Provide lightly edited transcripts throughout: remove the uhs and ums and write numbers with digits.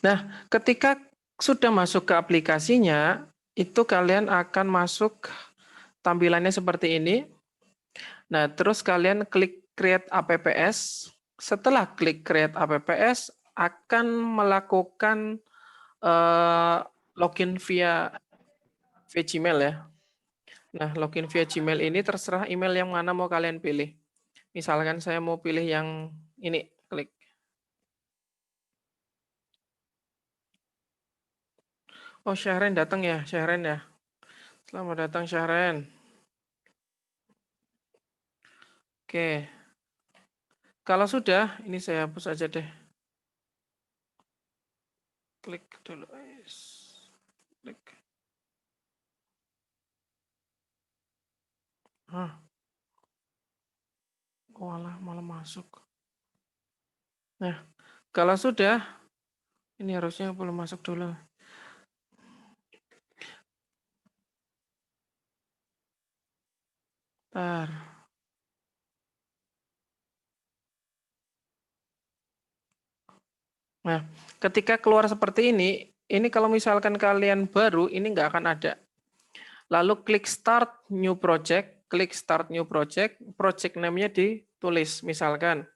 Nah, ketika sudah masuk ke aplikasinya, itu kalian akan masuk tampilannya seperti ini. Nah, terus kalian klik Create APPS. Setelah klik Create APPS, akan melakukan login via Gmail ya. Nah, login via Gmail ini terserah email yang mana mau kalian pilih. Misalkan saya mau pilih yang ini, klik. Oh, Syahren datang ya, Syahren ya. Selamat datang Syahren. Oke. Kalau sudah, ini saya hapus aja deh. Klik dulu. Klik. Hah. Walah, malah masuk. Nah, kalau sudah, ini harusnya belum masuk dulu. Bentar. Nah, ketika keluar seperti ini kalau misalkan kalian baru, ini nggak akan ada. Lalu klik Start New Project, klik Start New Project, project name-nya ditulis. Misalkan,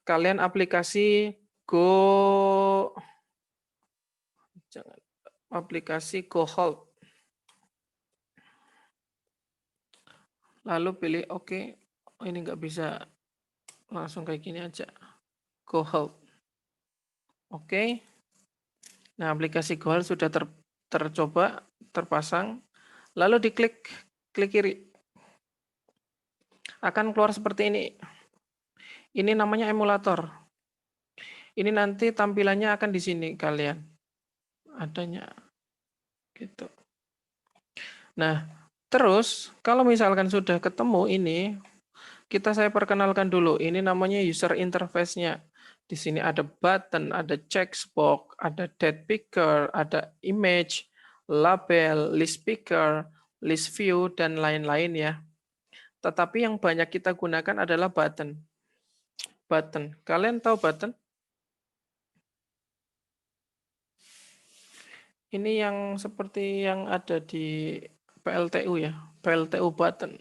kalian aplikasi Go Lalu pilih oke. Oh, ini nggak bisa langsung kayak gini aja. Go Hold. Oke. Nah, aplikasi Go Hold sudah tercoba, terpasang. Lalu diklik klik kiri. Akan keluar seperti ini. Ini namanya emulator. Ini nanti tampilannya akan di sini kalian. Adanya gitu. Nah, terus kalau misalkan sudah ketemu ini, saya perkenalkan dulu. Ini namanya user interface-nya. Di sini ada button, ada checkbox, ada date picker, ada image, label, list picker, list view, dan lain-lain ya. Tetapi yang banyak kita gunakan adalah button. Button. Kalian tahu button? Ini yang seperti yang ada di PLTU ya. PLTU button.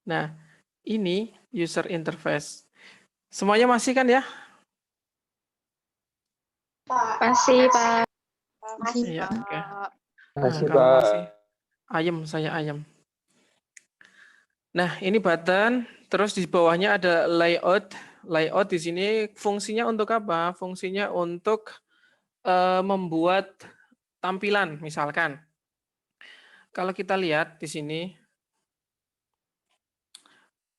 Nah, ini user interface. Semuanya masih kan ya? Masih, Pak. Iya, oke. Nah, Masih, kalau Pak. masih ayam, saya ayam. Nah, ini button, terus di bawahnya ada layout. Layout di sini fungsinya untuk apa? Fungsinya untuk membuat tampilan, misalkan. Kalau kita lihat di sini,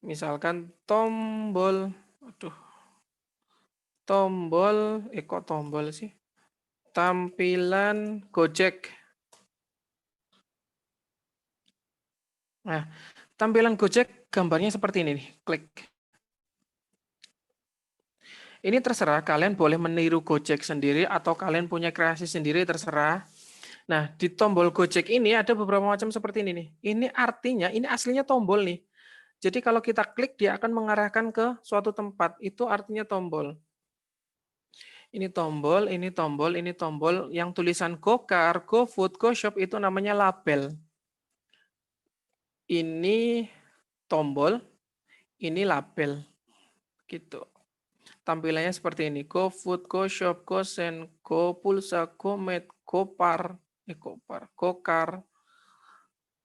misalkan tombol, kok tombol sih? Tampilan Gojek. Nah, tampilan Gojek gambarnya seperti ini nih, klik. Ini terserah, kalian boleh meniru Gojek sendiri atau kalian punya kreasi sendiri, terserah. Nah, di tombol Gojek ini ada beberapa macam seperti ini nih. Ini artinya, ini aslinya tombol nih. Jadi kalau kita klik, dia akan mengarahkan ke suatu tempat. Itu artinya tombol. Ini tombol, ini tombol, ini tombol. Yang tulisan GoCar, GoFood, GoShop itu namanya label. Ini tombol, ini label. Gitu. Tampilannya seperti ini. GoFood, GoShop, GoSend, GoPulsa, GoMed, GoCar,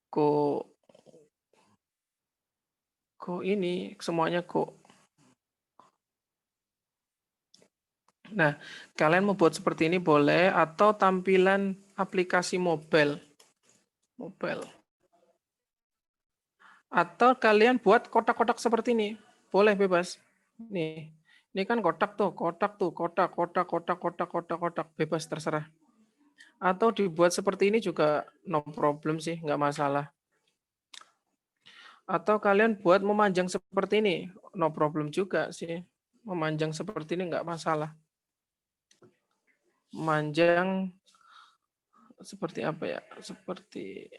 Go ini semuanya Go. Nah, kalian mau buat seperti ini boleh atau tampilan aplikasi mobile. Atau kalian buat kotak-kotak seperti ini. Boleh bebas. Nih. Ini kan kotak tuh, kotak, kotak, bebas terserah. Atau dibuat seperti ini juga no problem sih, nggak masalah. Atau kalian buat memanjang seperti ini, no problem juga sih. Memanjang seperti ini nggak masalah. Memanjang seperti apa ya? Seperti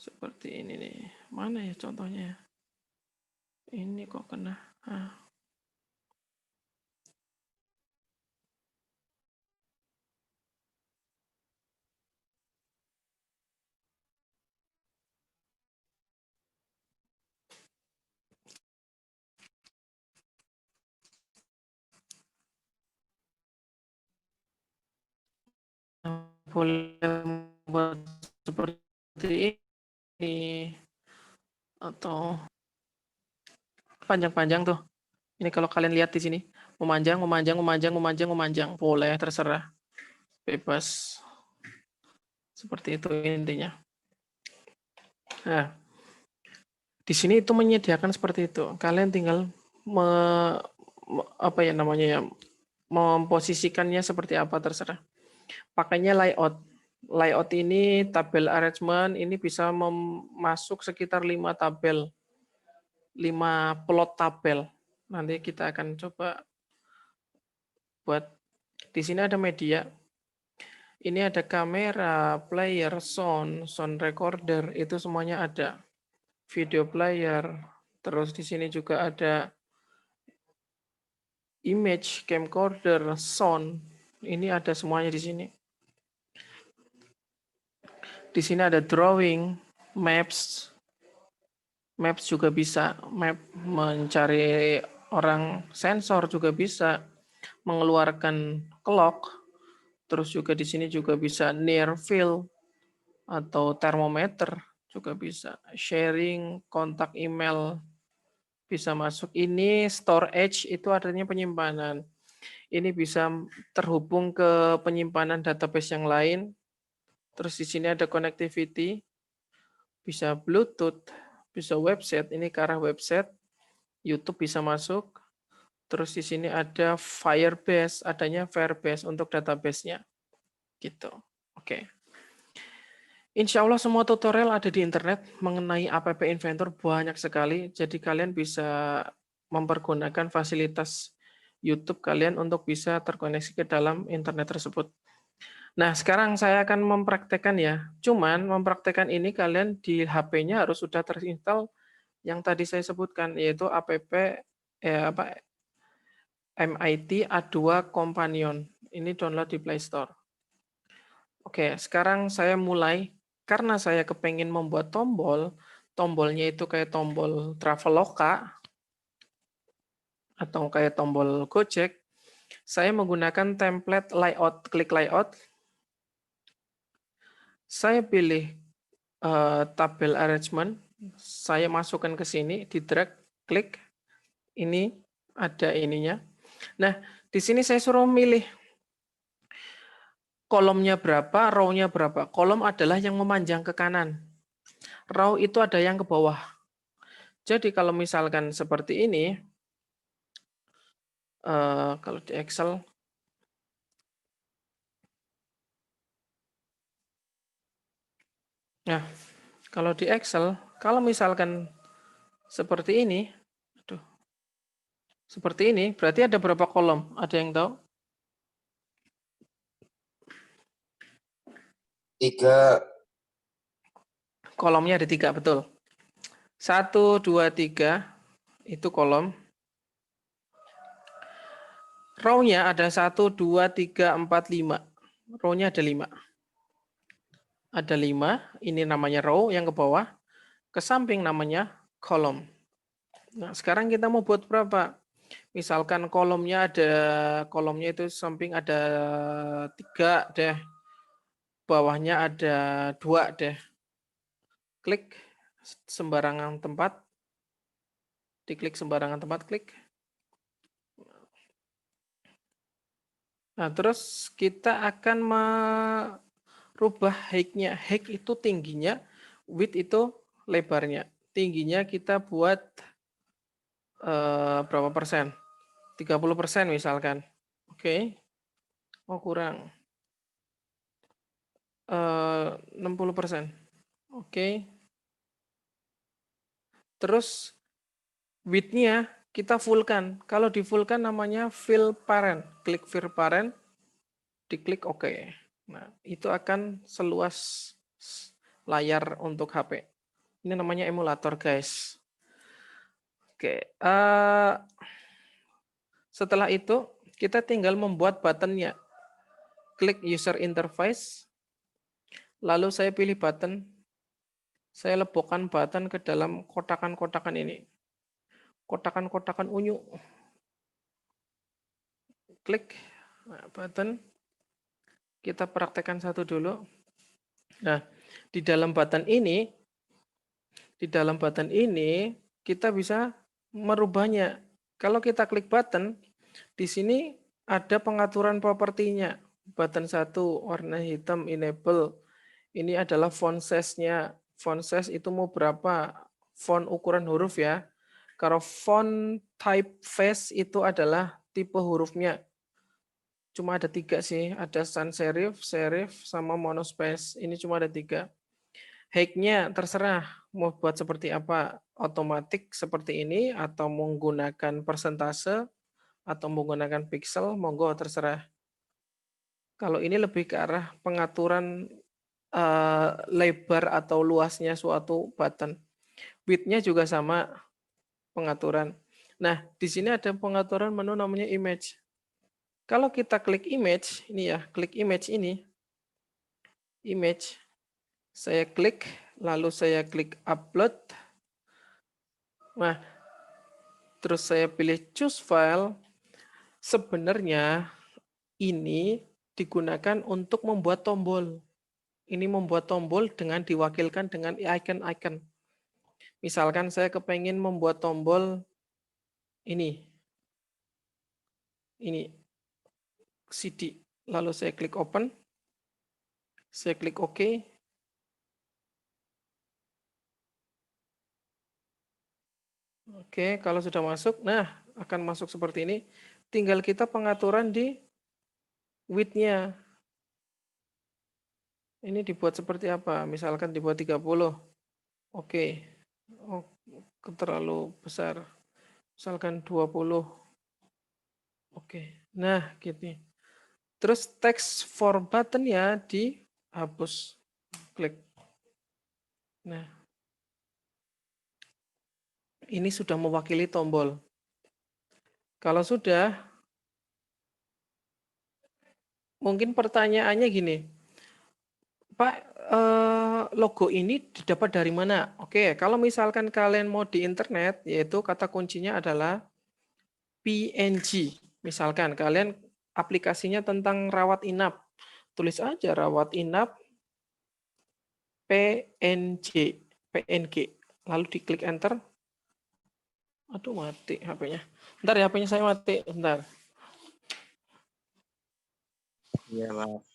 Seperti ini nih. Mana ya contohnya? Ini kok kena. Boleh buat seperti ini atau panjang-panjang tuh. Ini kalau kalian lihat di sini, memanjang, memanjang, memanjang, memanjang, memanjang, boleh terserah, bebas. Seperti itu intinya. Nah, di sini itu menyediakan seperti itu. Kalian tinggal apa ya namanya ya, memposisikannya seperti apa terserah. Pakainya layout. Layout ini tabel arrangement ini bisa masuk sekitar 5 tabel. 5 plot tabel. Nanti kita akan coba buat. Di sini ada media. Ini ada kamera, player, sound recorder, itu semuanya ada. Video player, terus di sini juga ada image, camcorder, sound. Ini ada semuanya di sini. Di sini ada drawing, maps. Maps juga bisa, map mencari orang sensor juga bisa, mengeluarkan clock. Terus juga di sini juga bisa near field atau termometer juga bisa. Sharing, kontak email bisa masuk. Ini storage itu artinya penyimpanan. Ini bisa terhubung ke penyimpanan database yang lain. Terus di sini ada connectivity, bisa Bluetooth, bisa website. Ini ke arah website. YouTube bisa masuk. Terus di sini ada Firebase, adanya Firebase untuk database-nya. Gitu. Oke. Insya Allah semua tutorial ada di internet mengenai App Inventor banyak sekali. Jadi kalian bisa mempergunakan fasilitas YouTube kalian untuk bisa terkoneksi ke dalam internet tersebut. Nah, sekarang saya akan mempraktekkan ya. Cuman mempraktekkan ini kalian di HP-nya harus sudah terinstall yang tadi saya sebutkan, yaitu MIT A2 Companion. Ini download di Play Store. Oke, sekarang saya mulai. Karena saya kepengen membuat tombol, tombolnya itu kayak tombol Traveloka atau kayak tombol Gojek, saya menggunakan template layout, klik layout. Saya pilih tabel arrangement, saya masukkan ke sini, di drag, klik, ini ada ininya. Nah, di sini saya suruh milih kolomnya berapa, row-nya berapa. Kolom adalah yang memanjang ke kanan. Row itu ada yang ke bawah. Jadi kalau misalkan seperti ini, kalau di Excel, nah kalau di Excel, kalau misalkan seperti ini, seperti ini, berarti ada berapa kolom? Ada yang tahu? 3. Kolomnya ada 3, betul. 1, 2, 3, itu kolom. Row-nya ada 1, 2, 3, 4, 5. Row-nya ada 5. Ada 5, ini namanya row yang ke bawah. Ke samping namanya kolom. Nah, sekarang kita mau buat berapa? Misalkan kolomnya itu samping ada 3 deh. Bawahnya ada 2 deh. Klik sembarangan tempat. Diklik sembarangan tempat, klik. Nah, terus kita akan merubah height-nya. Height itu tingginya, width itu lebarnya. Tingginya kita buat berapa persen? 30% misalkan. Oke. Oh, kurang. 60%. Oke. Terus width-nya kita fullkan. Kalau di fullkan namanya fill parent. Klik fill parent, diklik OK. Nah, itu akan seluas layar untuk HP. Ini namanya emulator, guys. Oke. Setelah itu, kita tinggal membuat buttonnya. Klik user interface. Lalu saya pilih button. Saya lebokkan button ke dalam kotakan-kotakan ini. Kotakan-kotakan unyu. Klik button. Kita praktekkan satu dulu. Nah, di dalam button ini kita bisa merubahnya. Kalau kita klik button, di sini ada pengaturan propertinya. Button 1 warna hitam enable. Ini adalah font size-nya. Font size itu mau berapa? Font ukuran huruf ya. Kalau font typeface itu adalah tipe hurufnya. Cuma ada 3 sih. Ada sans serif, serif, sama monospace. Ini cuma ada 3. Height-nya terserah mau buat seperti apa, otomatis seperti ini atau menggunakan persentase atau menggunakan pixel, monggo terserah. Kalau ini lebih ke arah pengaturan lebar atau luasnya suatu button. Width-nya juga sama pengaturan. Nah, di sini ada pengaturan menu namanya image. Kalau kita klik image, ini ya, klik image ini, image, saya klik, lalu saya klik upload. Nah, terus saya pilih choose file. Sebenarnya ini digunakan untuk membuat tombol. Ini membuat tombol dengan diwakilkan dengan icon-icon. Misalkan saya kepengen membuat tombol ini. Ini CD. Lalu saya klik open. Saya klik OK. Oke, kalau sudah masuk, nah akan masuk seperti ini. Tinggal kita pengaturan di width-nya. Ini dibuat seperti apa? Misalkan dibuat 30. Oke. Oh, terlalu besar. Misalkan 20. Oke. Nah, gitu. Terus text for button ya dihapus. Klik. Nah, ini sudah mewakili tombol. Kalau sudah, mungkin pertanyaannya gini, Pak, logo ini didapat dari mana? Oke, kalau misalkan kalian mau di internet, yaitu kata kuncinya adalah PNG. Misalkan kalian aplikasinya tentang rawat inap, tulis aja rawat inap PNG, PNG. Lalu diklik enter. Aduh, mati HP-nya. Bentar ya, HP-nya saya mati. Bentar. Iya, Mas.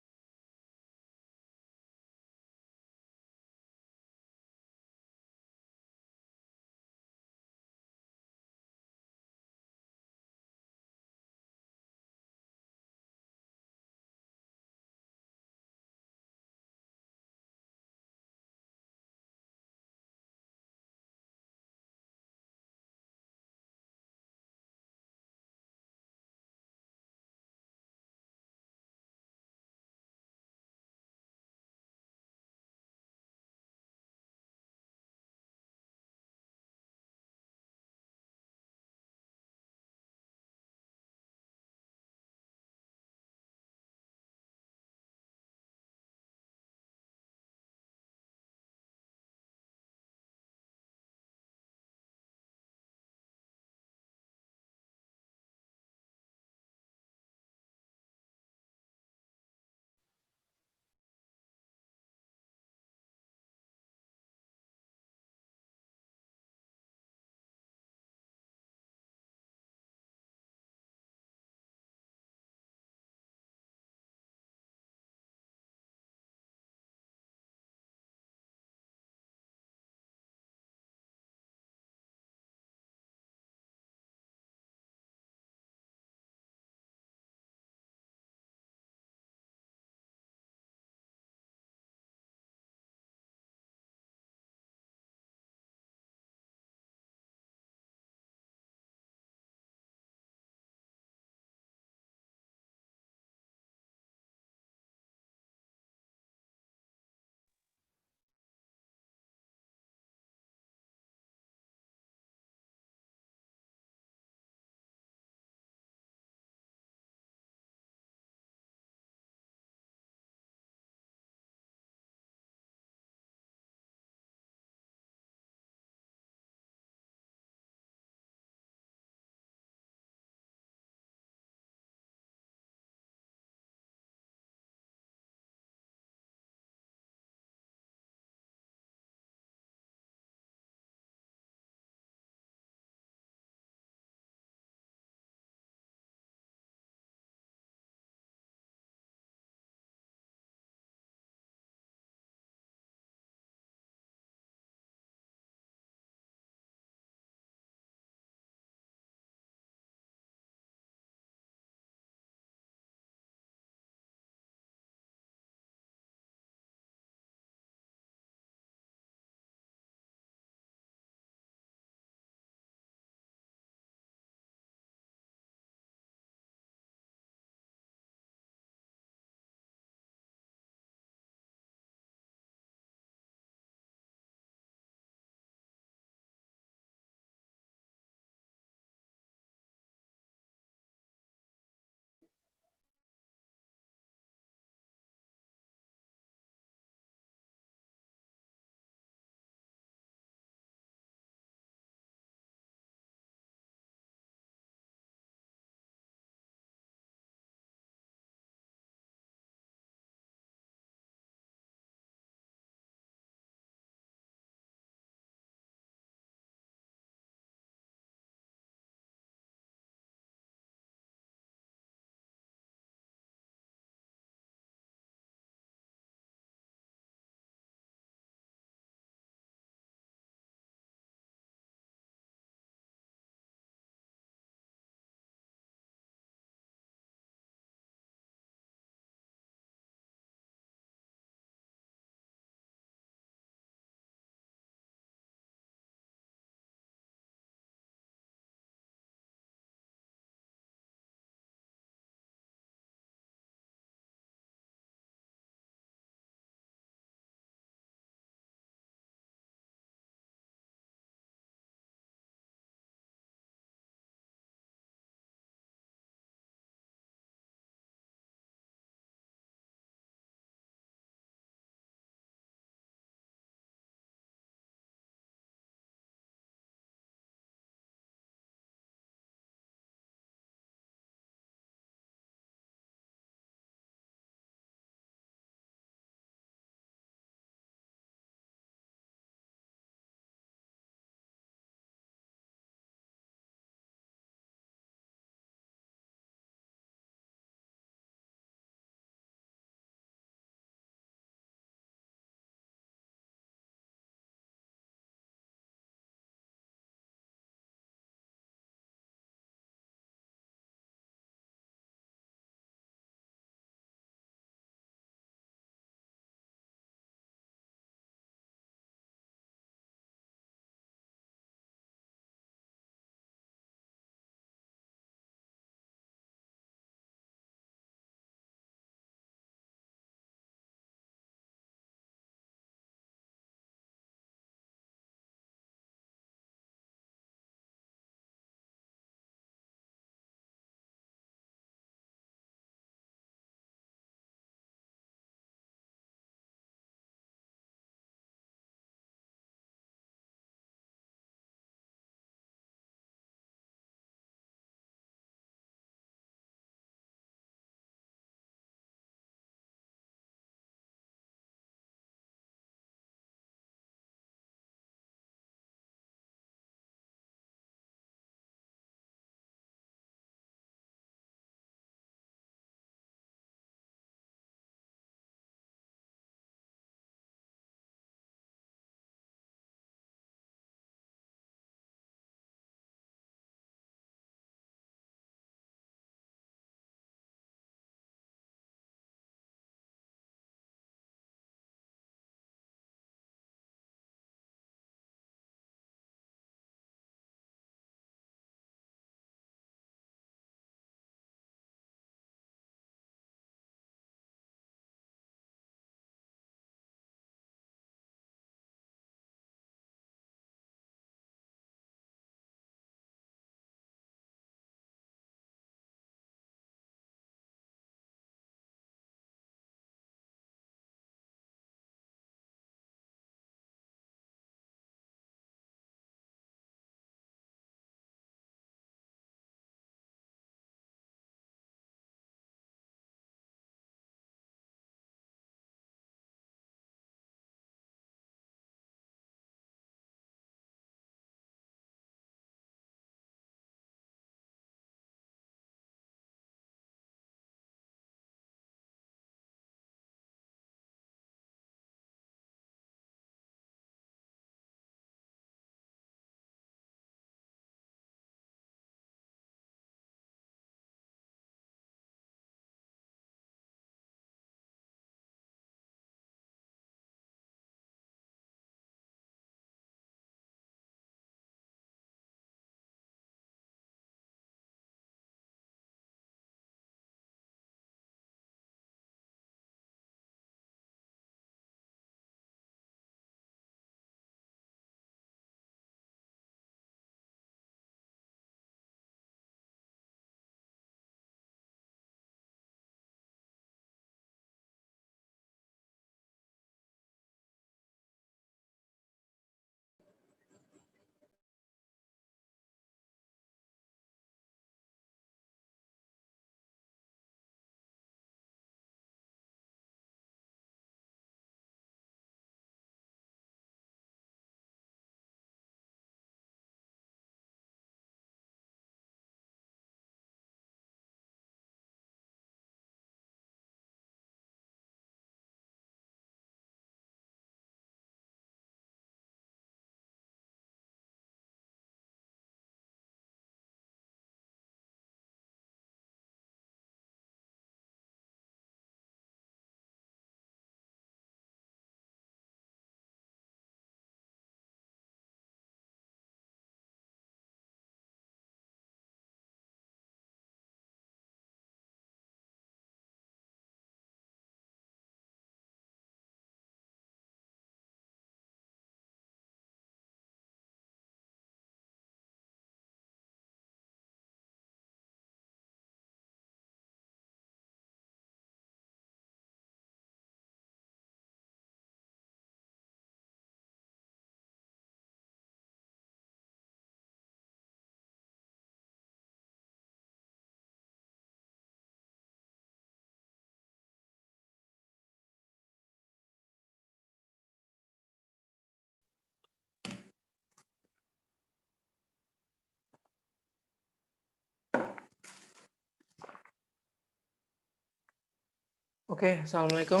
Oke, assalamualaikum.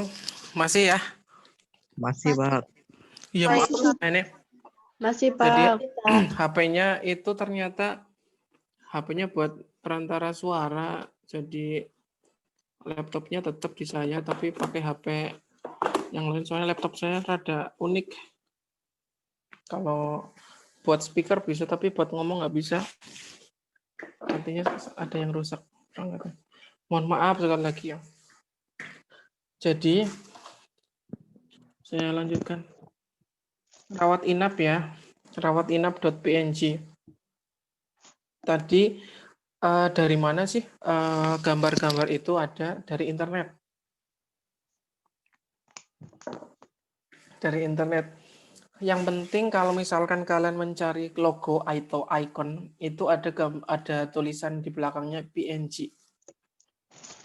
Masih ya? Masih, Pak. Iya, maaf. Ini Masih, jadi Pak. HP-nya itu ternyata HP-nya buat perantara suara. Jadi laptopnya tetap di saya, tapi pakai HP yang lain. Soalnya laptop saya rada unik. Kalau buat speaker bisa, tapi buat ngomong nggak bisa. Artinya ada yang rusak. Mohon maaf sekali lagi ya. Jadi saya lanjutkan. Rawat inap ya. Rawatinap.png. Tadi dari mana sih gambar-gambar itu ada dari internet. Dari internet. Yang penting kalau misalkan kalian mencari logo atau icon itu ada tulisan di belakangnya PNG.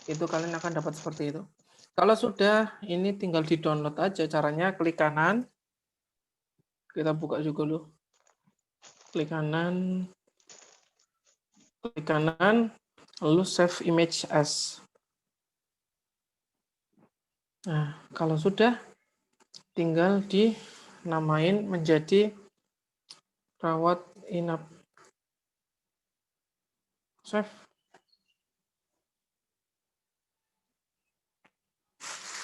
Itu kalian akan dapat seperti itu. Kalau sudah, ini tinggal di-download aja. Caranya klik kanan. Kita buka juga dulu. Klik kanan, lalu save image as. Nah, kalau sudah, tinggal dinamain menjadi rawat inap. Save.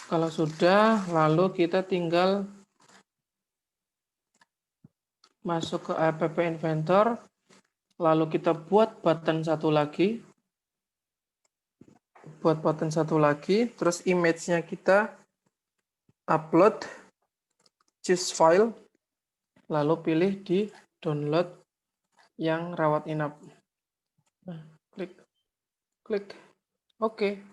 Kalau sudah, lalu kita tinggal masuk ke app inventor, lalu kita buat button satu lagi. Terus image-nya kita upload, choose file, lalu pilih di download yang rawat inap. Nah, klik, oke.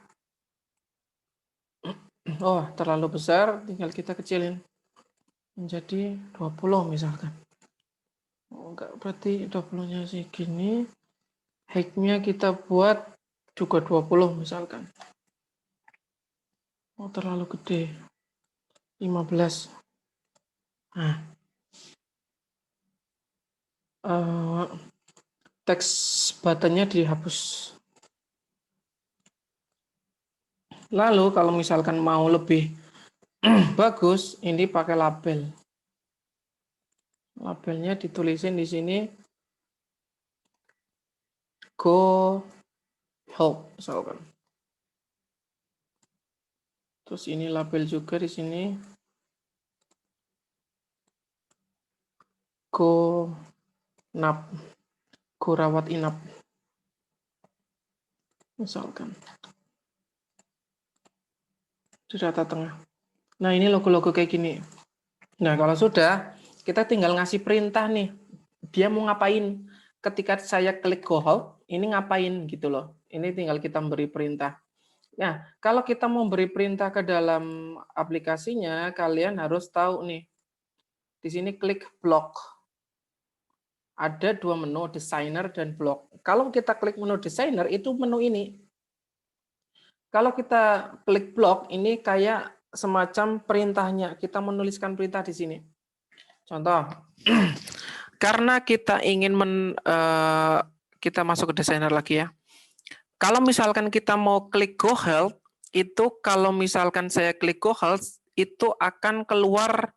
Oh, terlalu besar, tinggal kita kecilin menjadi 20 misalkan. Oh, enggak, berarti 20-nya segini. Height-nya kita buat juga 20 misalkan. Oh, terlalu gede. 15. Nah. Teks buttonnya dihapus. Lalu kalau misalkan mau lebih bagus, ini pakai label. Labelnya ditulisin di sini Go Help misalkan. Terus ini label juga di sini Go Nap, Go Rawat Inap. Misalkan. Di data tengah. Nah, ini logo-logo kayak gini. Nah, kalau sudah, kita tinggal ngasih perintah nih. Dia mau ngapain? Ketika saya klik Go Help, ini ngapain gitu loh. Ini tinggal kita beri perintah. Nah, kalau kita mau beri perintah ke dalam aplikasinya, kalian harus tahu nih. Di sini klik block. Ada dua menu, designer dan block. Kalau kita klik menu designer, itu menu ini. Kalau kita klik block, ini kayak semacam perintahnya. Kita menuliskan perintah di sini. Contoh, karena kita ingin kita masuk ke designer lagi ya. Kalau misalkan kita mau klik Go Help, itu kalau misalkan saya klik Go Help, itu akan keluar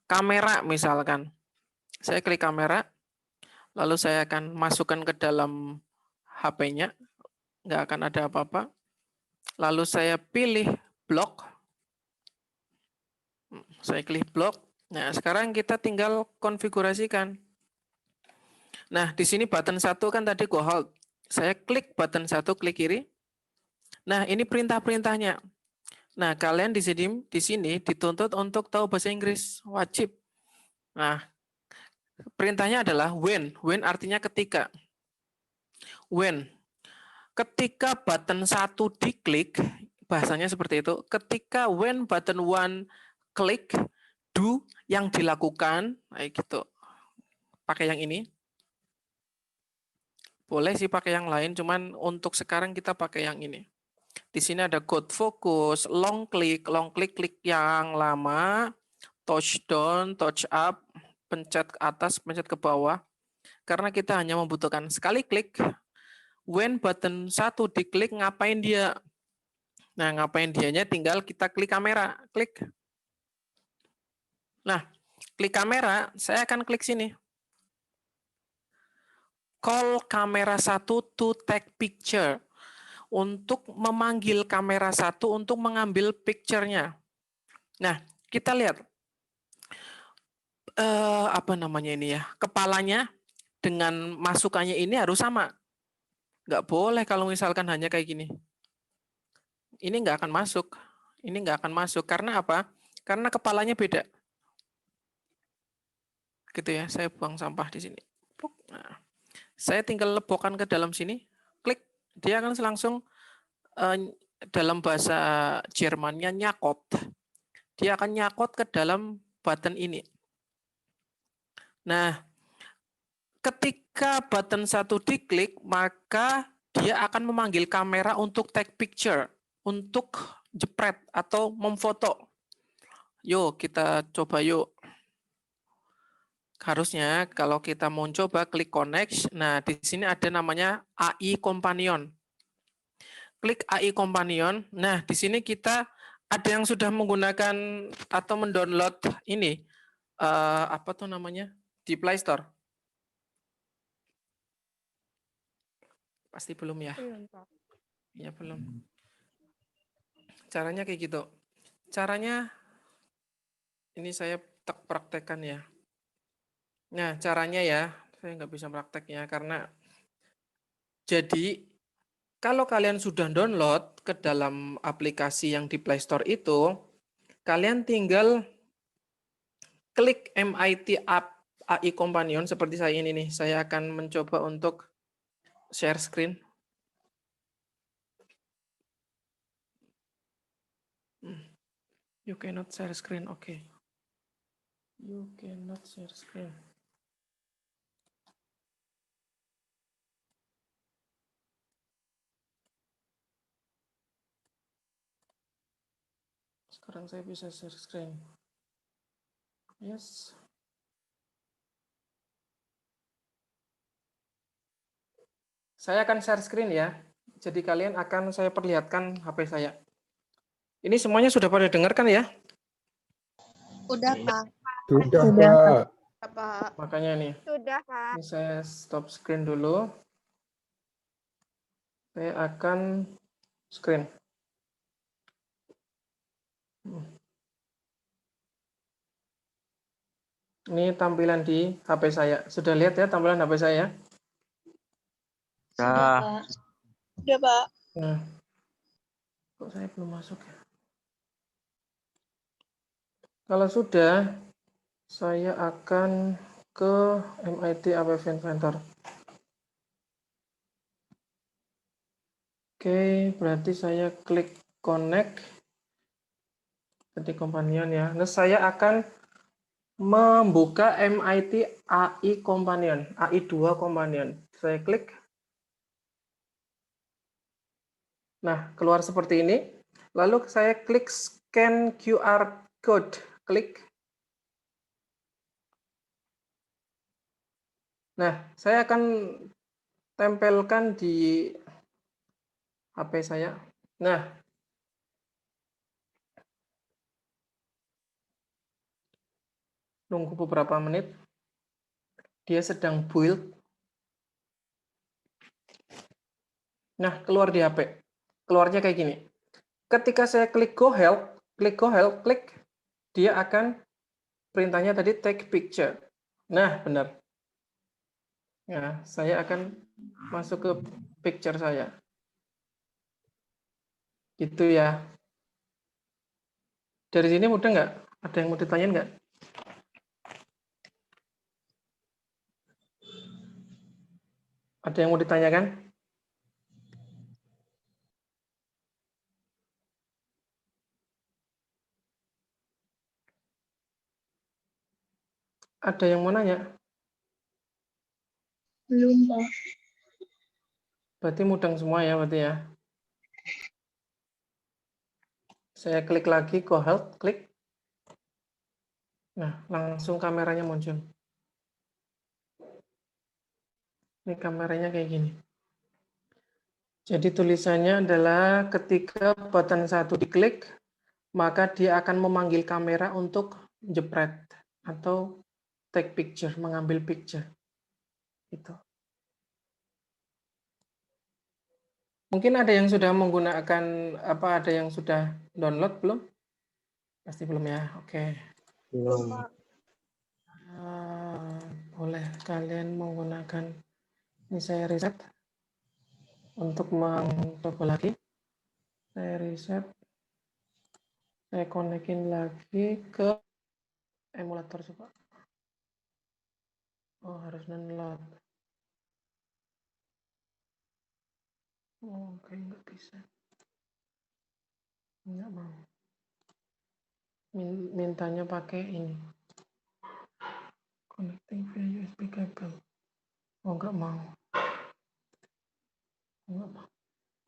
kamera misalkan. Saya klik kamera, lalu saya akan masukkan ke dalam HP-nya, nggak akan ada apa-apa. Lalu saya pilih block, saya klik block. Nah, sekarang kita tinggal konfigurasikan. Nah, di sini button 1 kan tadi Go Help. Saya klik button 1, klik kiri. Nah, ini perintah-perintahnya. Nah, kalian di sini dituntut untuk tahu bahasa Inggris, wajib. Nah, perintahnya adalah when. When artinya ketika. When. Ketika button 1 diklik, bahasanya seperti itu. Ketika when button 1 klik, do yang dilakukan, kayak gitu. Pakai yang ini. Boleh sih pakai yang lain, cuman untuk sekarang kita pakai yang ini. Di sini ada code focus, long click klik yang lama, touch down, touch up, pencet ke atas, pencet ke bawah. Karena kita hanya membutuhkan sekali klik. When button 1 diklik, ngapain dia? Nah, ngapain dianya? Tinggal kita klik kamera, klik. Nah, klik kamera, saya akan klik sini. Call kamera 1 to take picture. Untuk memanggil kamera 1 untuk mengambil picture-nya. Nah, kita lihat. Apa namanya ini ya? Kepalanya dengan masukannya ini harus sama. Nggak boleh kalau misalkan hanya kayak gini. Ini nggak akan masuk. Ini nggak akan masuk. Karena apa? Karena kepalanya beda. Gitu ya, saya buang sampah di sini. Nah, saya tinggal lebokkan ke dalam sini, klik, dia akan langsung dalam bahasa Jermannya nyakot. Dia akan nyakot ke dalam button ini. Nah, ketika button 1 diklik, maka dia akan memanggil kamera untuk take picture, untuk jepret atau memfoto. Yuk, kita coba yuk. Harusnya kalau kita mau coba klik connect, nah di sini ada namanya AI Companion. Klik AI Companion. Nah, di sini kita ada yang sudah menggunakan atau mendownload ini apa tuh namanya di Play Store. Pasti belum ya? Belum, Pak. Ya belum. Caranya kayak gitu. Caranya ini saya praktekkan ya. Nah, caranya ya, saya nggak bisa prakteknya karena jadi kalau kalian sudah download ke dalam aplikasi yang di Play Store itu, kalian tinggal klik MIT App AI Companion seperti saya ini nih. Saya akan mencoba untuk share screen. You cannot share screen, oke. Okay. You cannot share screen. Sekarang saya bisa share screen. Yes. Saya akan share screen ya. Jadi kalian akan saya perlihatkan HP saya. Ini semuanya sudah pada dengar kan ya? Udah, Pak. Sudah, Sudah, Pak. Pak. Makanya nih. Sudah, Pak. Ini saya stop screen dulu. Saya akan screen. Ini tampilan di HP saya. Sudah lihat ya tampilan HP saya? Dah. Sudah, Pak. Nah, kok saya belum masuk ya? Kalau sudah, saya akan ke MIT App Inventor. Oke, berarti saya klik connect. Ketik companion ya. Nah, saya akan membuka MIT AI Companion, AI2 Companion. Saya klik. Nah, keluar seperti ini. Lalu saya klik scan QR code. Klik. Nah, saya akan tempelkan di HP saya. Nah, nunggu beberapa menit. Dia sedang build. Nah, keluar di HP. Keluarnya kayak gini. Ketika saya klik Go Help, klik, dia akan perintahnya tadi take picture. Nah, benar. Nah, saya akan masuk ke picture saya. Gitu ya. Dari sini mudah nggak? Ada yang mau ditanyain nggak? Ada yang mau ditanyakan? Ada yang mau nanya? Belum, Pak. Berarti mudeng semua ya, berarti ya. Saya klik lagi, Go Help, klik. Nah, langsung kameranya muncul. Ini kameranya kayak gini. Jadi tulisannya adalah ketika button 1 diklik, maka dia akan memanggil kamera untuk jepret atau take picture, mengambil picture. Itu. Mungkin ada yang sudah menggunakan ada yang sudah download belum? Pasti belum ya. Oke. Belum. Boleh kalian menggunakan ini, saya reset untuk mencoba lagi. Saya reset. Saya konekin lagi ke emulator coba. Oh, harus download. Oh, oke, nggak bisa. Nggak mau. Mintanya pakai ini. Connecting via USB cable. Oh, nggak mau. Nggak mau.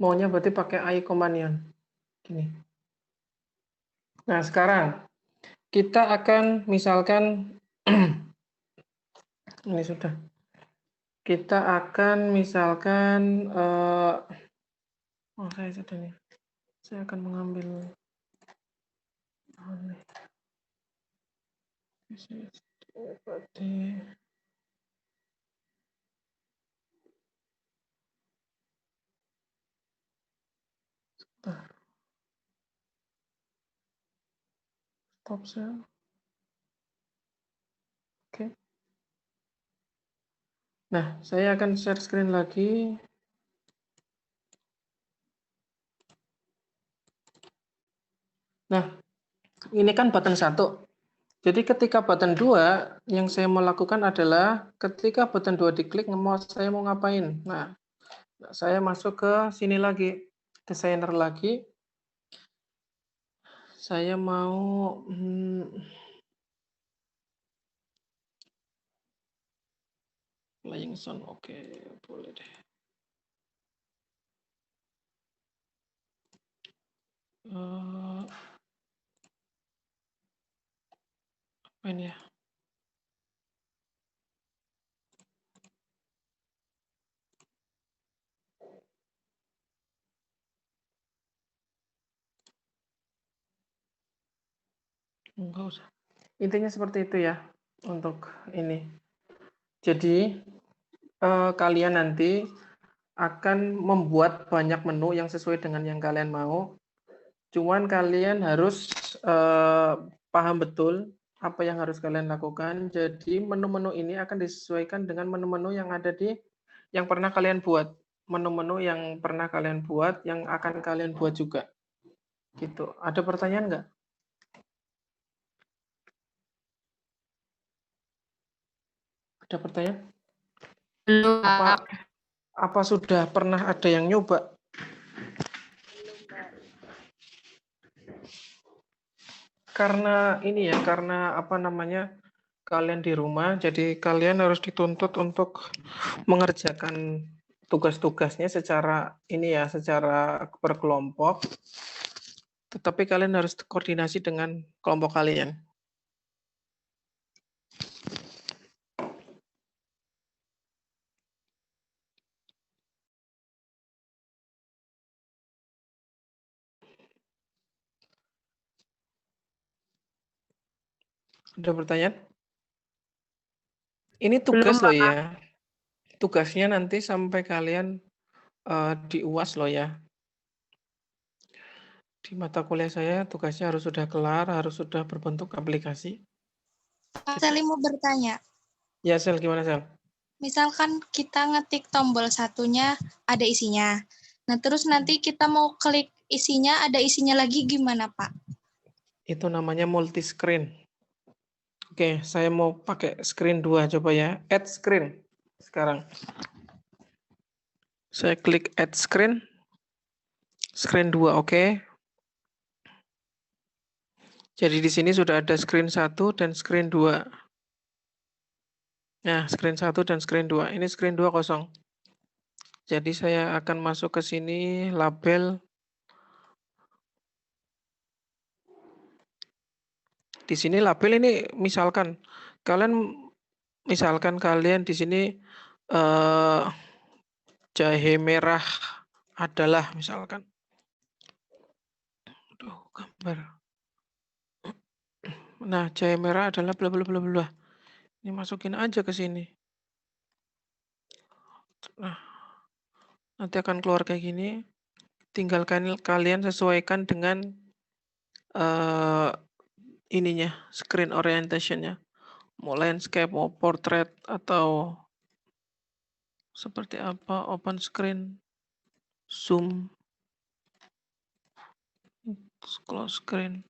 Maunya berarti pakai iCompanion. Gini. Nah, sekarang kita akan misalkan ini sudah. Kita akan misalkan saya sudah nih. Saya akan mengambil stop share. Oke. Nah, saya akan share screen lagi. Nah, ini kan button 1. Jadi ketika button 2, yang saya mau lakukan adalah ketika button 2 diklik, saya mau ngapain? Nah, saya masuk ke sini lagi, desainer lagi. Saya mau playing sound, oke, boleh deh. Apa ini ya? Enggak usah. Intinya seperti itu ya untuk ini. Jadi kalian nanti akan membuat banyak menu yang sesuai dengan yang kalian mau. Cuman kalian harus paham betul apa yang harus kalian lakukan. Jadi menu-menu ini akan disesuaikan dengan menu-menu yang ada yang pernah kalian buat. Menu-menu yang pernah kalian buat, yang akan kalian buat juga. Gitu. Ada pertanyaan nggak? Ada pertanyaan? Belum, Apa sudah pernah ada yang nyoba? Karena ini ya, karena kalian di rumah, jadi kalian harus dituntut untuk mengerjakan tugas-tugasnya secara berkelompok. Tetapi kalian harus koordinasi dengan kelompok kalian. Ada pertanyaan? Ini tugas loh ya. Tugasnya nanti sampai kalian di UAS loh ya. Di mata kuliah saya tugasnya harus sudah kelar, harus sudah berbentuk aplikasi. Sally mau bertanya. Ya, Sel, gimana, Sel? Misalkan kita ngetik tombol satunya ada isinya. Nah, terus nanti kita mau klik isinya, ada isinya lagi gimana, Pak? Itu namanya multi screen. Oke, saya mau pakai screen 2 coba ya. Add screen sekarang. Saya klik add screen. Screen 2, oke. Jadi di sini sudah ada screen 1 dan screen 2. Nah, screen 1 dan screen 2. Ini screen 2 kosong. Jadi saya akan masuk ke sini, label. Di sini label ini misalkan kalian di sini jahe merah adalah misalkan. Aduh, gambar. Nah, cahaya merah adalah bla bla bla bla. Ini masukin aja ke sini. Nah, nanti akan keluar kayak gini. Tinggal kalian sesuaikan dengan ininya, screen orientation-nya. Mau landscape, mau portrait, atau seperti apa, open screen, zoom, close screen,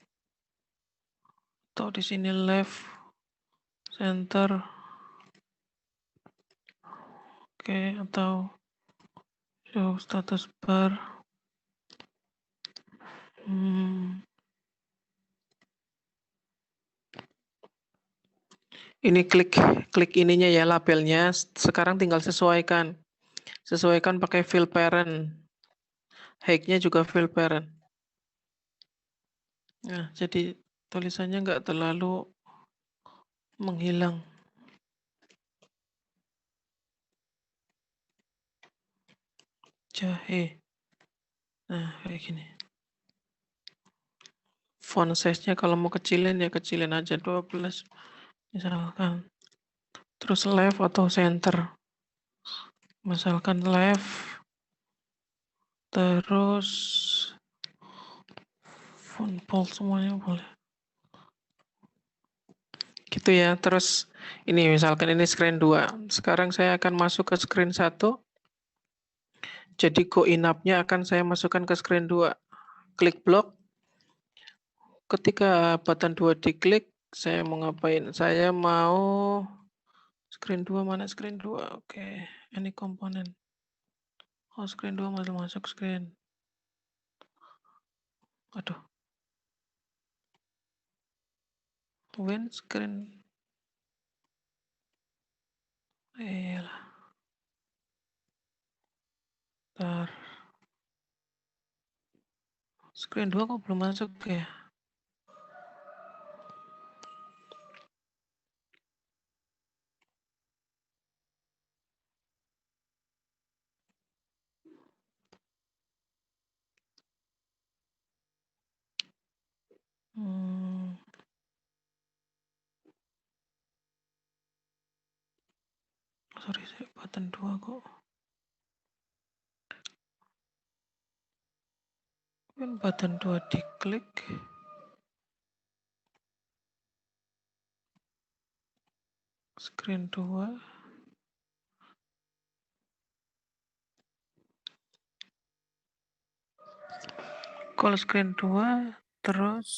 atau di sini left, center, oke, atau show status bar. Ini klik ininya ya, labelnya. Sekarang tinggal sesuaikan pakai fill parent. Height-nya juga fill parent. Nah, jadi tulisannya nggak terlalu menghilang. Jahe. Nah, kayak gini. Font size-nya kalau mau kecilin ya kecilin aja 12. Misalkan. Terus left atau center. Misalkan left. Terus font bold semuanya boleh. Gitu ya. Terus ini misalkan ini screen 2. Sekarang saya akan masuk ke screen 1. Jadi go in-up-nya akan saya masukkan ke screen 2. Klik blok. Ketika button 2 diklik, saya mau ngapain? Saya mau screen 2, mana screen 2? Oke, ini komponen. Oh, screen 2 masuk screen. Aduh. When screen. Eyalah. Bentar. Screen 2 kok belum masuk ya? Sorry, saya button 2 kok. When button 2 diklik. Screen 2. Kalau screen 2, terus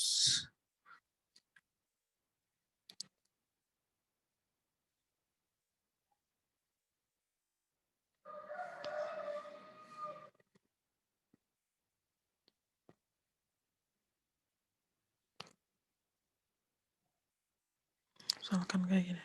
misalkan kayak gini.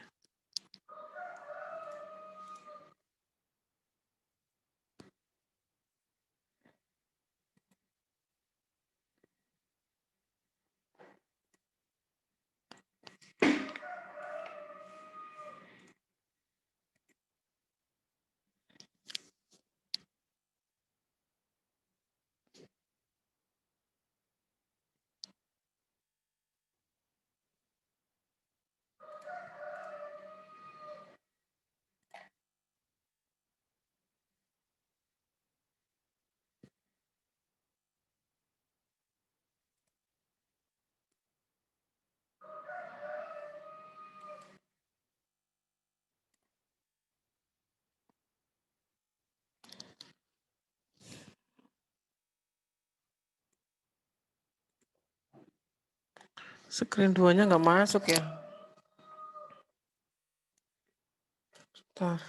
Screen 2-nya nggak masuk ya. Bentar.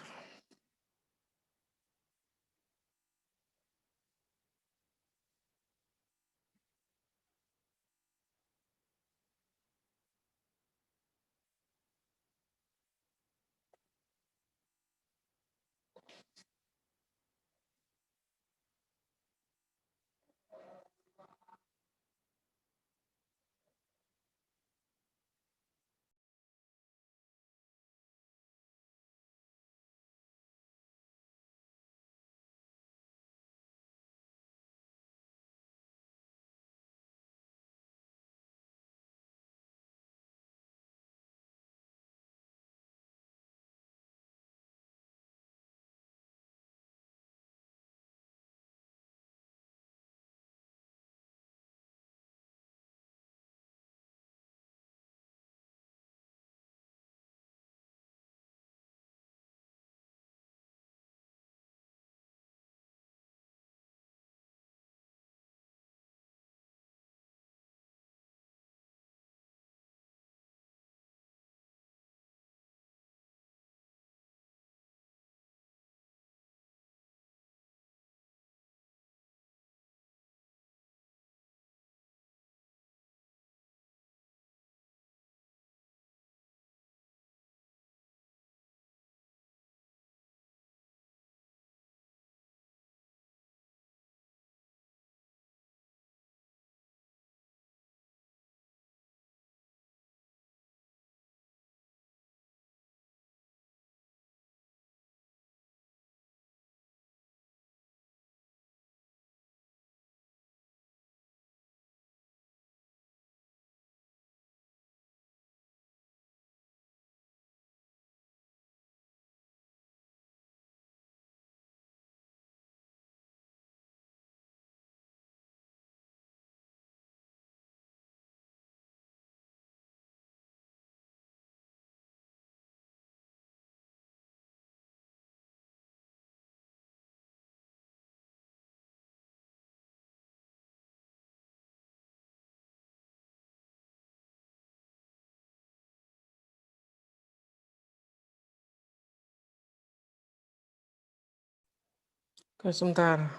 Oke, sebentar.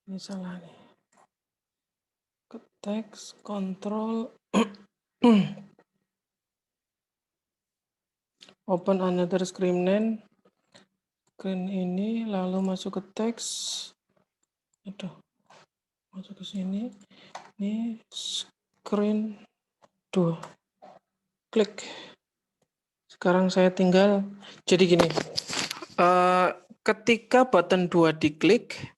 Ini salah nih. Ke teks, kontrol. Open another screen name. Screen ini, lalu masuk ke teks. Aduh, masuk ke sini. Ini screen 2. Klik. Sekarang saya tinggal, jadi gini. Ketika button 2 diklik,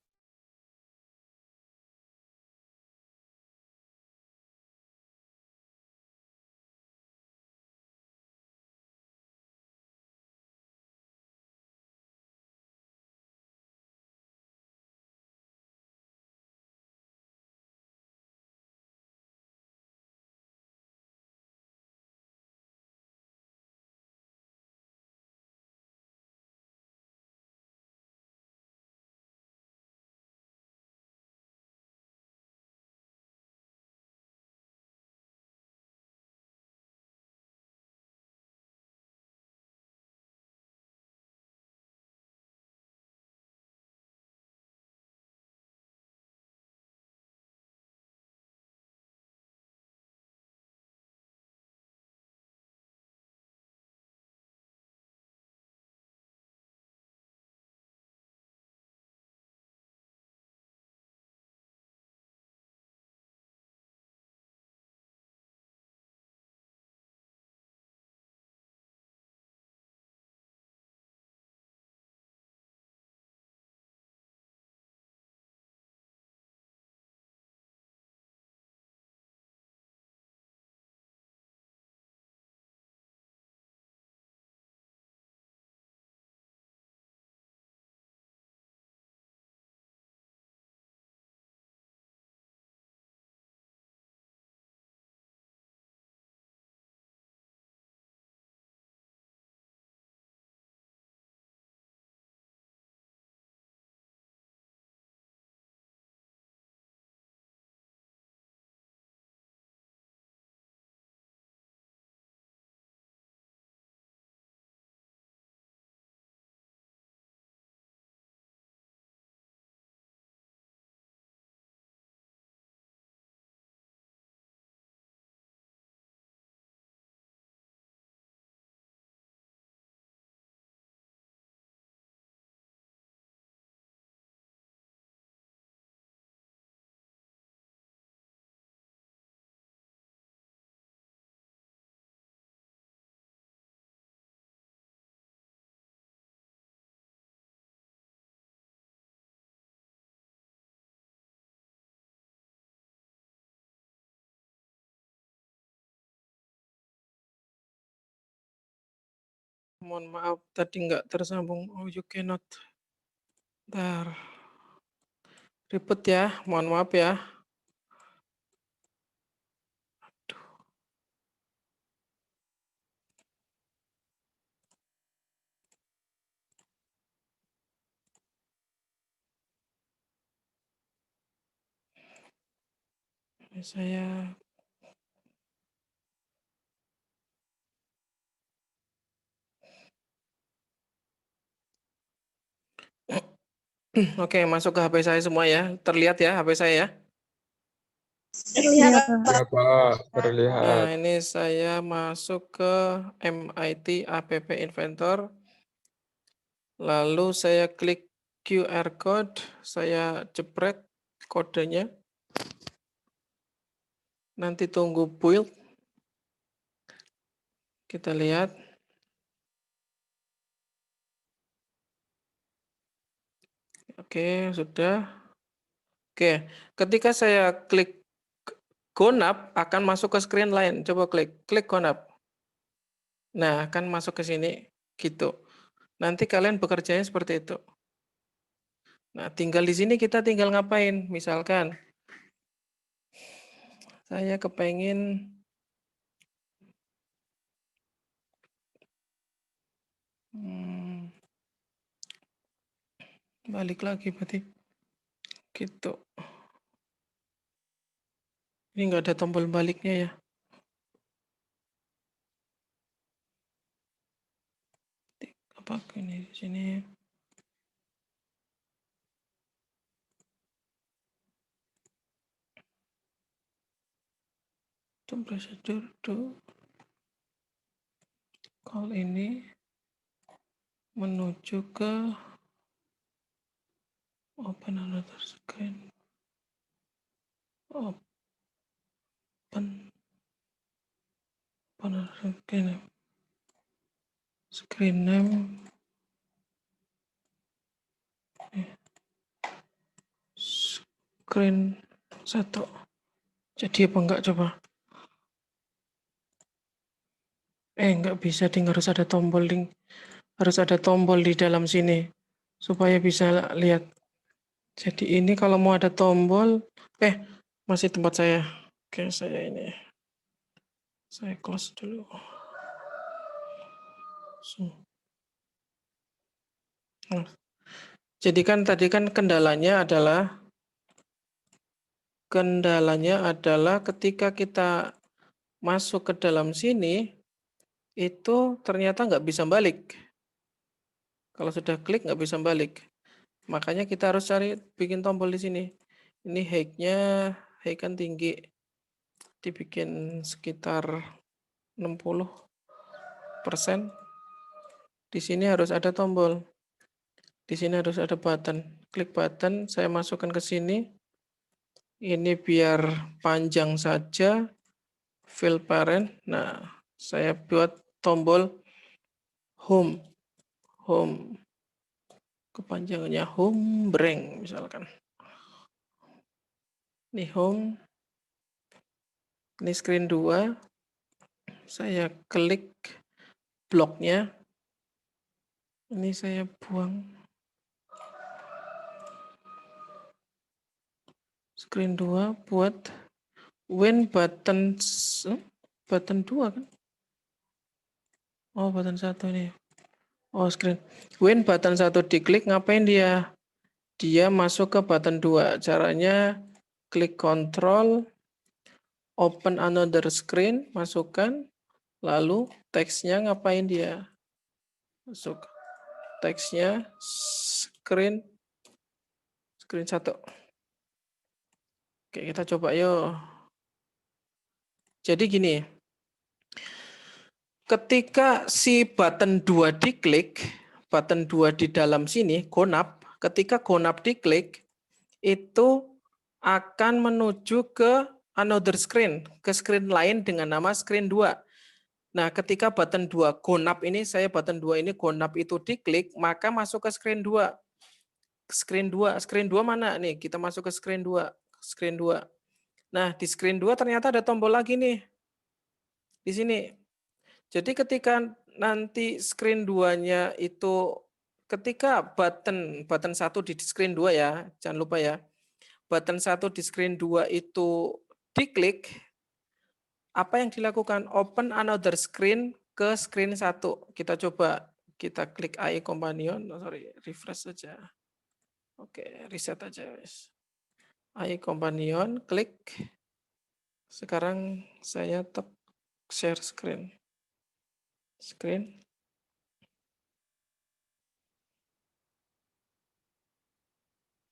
mohon maaf tadi nggak tersambung. Oh, you cannot. Bentar. Ribet ya, mohon maaf ya. Ini saya Oke, masuk ke HP saya semua ya. Terlihat ya HP saya ya. Terlihat. Ya Pak, Nah, terlihat. ini saya masuk ke MIT App Inventor. Lalu saya klik QR code, saya jepret kodenya. Nanti tunggu build. Kita lihat. Oke, sudah. Oke, ketika saya klik GoNap akan masuk ke screen lain. Coba klik GoNap. Nah, akan masuk ke sini gitu. Nanti kalian bekerjanya seperti itu. Nah, tinggal di sini kita tinggal ngapain? Misalkan saya kepengen balik lagi berarti gitu. Ini nggak ada tombol baliknya ya. Apa ini di sini? To procedure to call ini menuju ke open another screen. Open another screen name. Screen 1. Jadi apa enggak coba? Enggak bisa, ding, harus ada tombol, ding. Harus ada tombol di dalam sini supaya bisa lihat. Jadi ini kalau mau ada tombol, masih tempat saya. Oke, saya close dulu. Nah, jadi kan tadi kan kendalanya adalah ketika kita masuk ke dalam sini, itu ternyata nggak bisa balik. Kalau sudah klik nggak bisa balik. Makanya kita harus bikin tombol di sini. Ini height kan tinggi. Dibikin sekitar 60%. Di sini harus ada tombol. Di sini harus ada button. Klik button, saya masukkan ke sini. Ini biar panjang saja. Fill parent. Nah, saya buat tombol home. Home. Kepanjangannya home breng misalkan. Ini home. Ini screen 2. Saya klik bloknya. Ini saya buang. Screen 2 buat when button 2 kan? Oh, button 1 nih. Oh, screen. When button 1 diklik, ngapain dia? Dia masuk ke button 2. Caranya klik control, open another screen, masukkan, lalu teksnya ngapain dia? Masuk. Teksnya screen 1. Oke, kita coba yuk. Jadi gini, ketika si button 2 diklik, button 2 di dalam sini, gonap, ketika gonap diklik, itu akan menuju ke another screen, ke screen lain dengan nama screen 2. Nah, ketika button 2 gonap ini, button 2 ini gonap itu diklik, maka masuk ke screen 2. Screen 2 mana nih? Kita masuk ke screen 2. Screen 2. Nah, di screen 2 ternyata ada tombol lagi nih. Di sini. Jadi ketika nanti screen 2-nya itu, ketika button 1 di screen 2 ya, jangan lupa ya. Button 1 di screen 2 itu diklik, apa yang dilakukan? Open another screen ke screen 1. Kita coba, kita klik AI Companion, refresh saja. Oke, reset aja. AI Companion, klik. Sekarang saya share screen.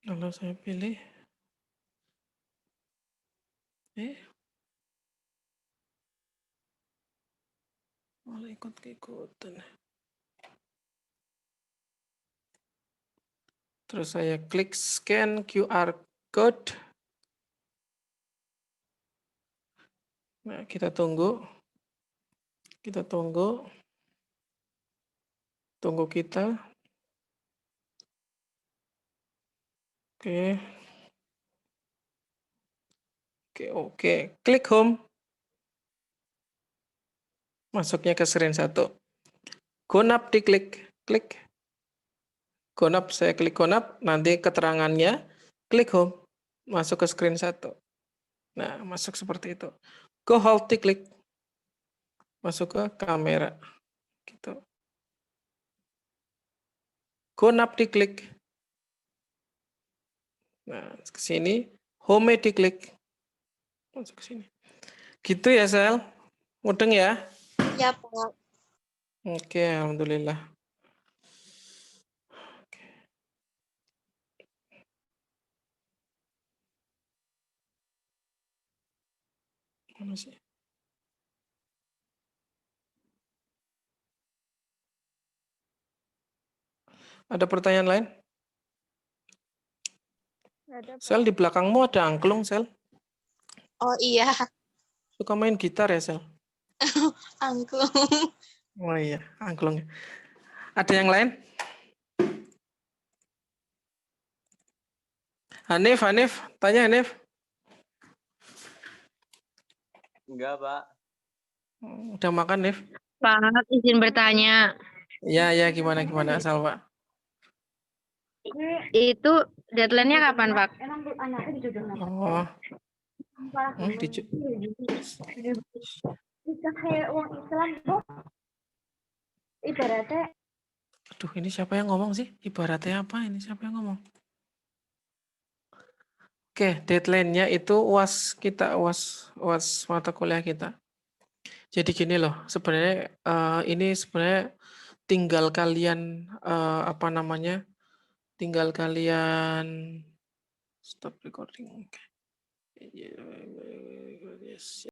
Lalu saya pilih. Malah ikut-ikutan. Terus saya klik scan QR code. Nah, kita tunggu. Tunggu kita. Oke. Klik home. Masuknya ke screen 1. Gonap diklik. Klik. Gonap, saya klik gonap. Nanti keterangannya, klik home. Masuk ke screen 1. Nah, masuk seperti itu. Go hold diklik. Masuk ke kamera. Gitu. Gonap diklik. Nah, ke sini. Home diklik. Masuk ke sini. Gitu ya, Sel? Mudeng ya? Ya, Pak. Oke, alhamdulillah. Mana sih? Ada pertanyaan lain? Ada, Pak. Sel, di belakangmu ada angklung, Sel. Oh iya, Suka main gitar ya, Sel? angklung. Oh iya, angklung. Ada yang lain? Hanif, tanya Hanif. Enggak, Pak. Udah makan, Hanif? Pak, izin bertanya. Ya, gimana asal, Pak? Itu deadline-nya kapan, Pak? Oh, Ibaratnya aduh, ini siapa yang ngomong sih? Ibaratnya apa? Ini siapa yang ngomong? Oke, deadline-nya itu UAS kita, UAS mata kuliah kita. Jadi gini loh, sebenarnya ini sebenarnya tinggal kalian apa namanya? Tinggal kalian stop recording. Oke. Yes.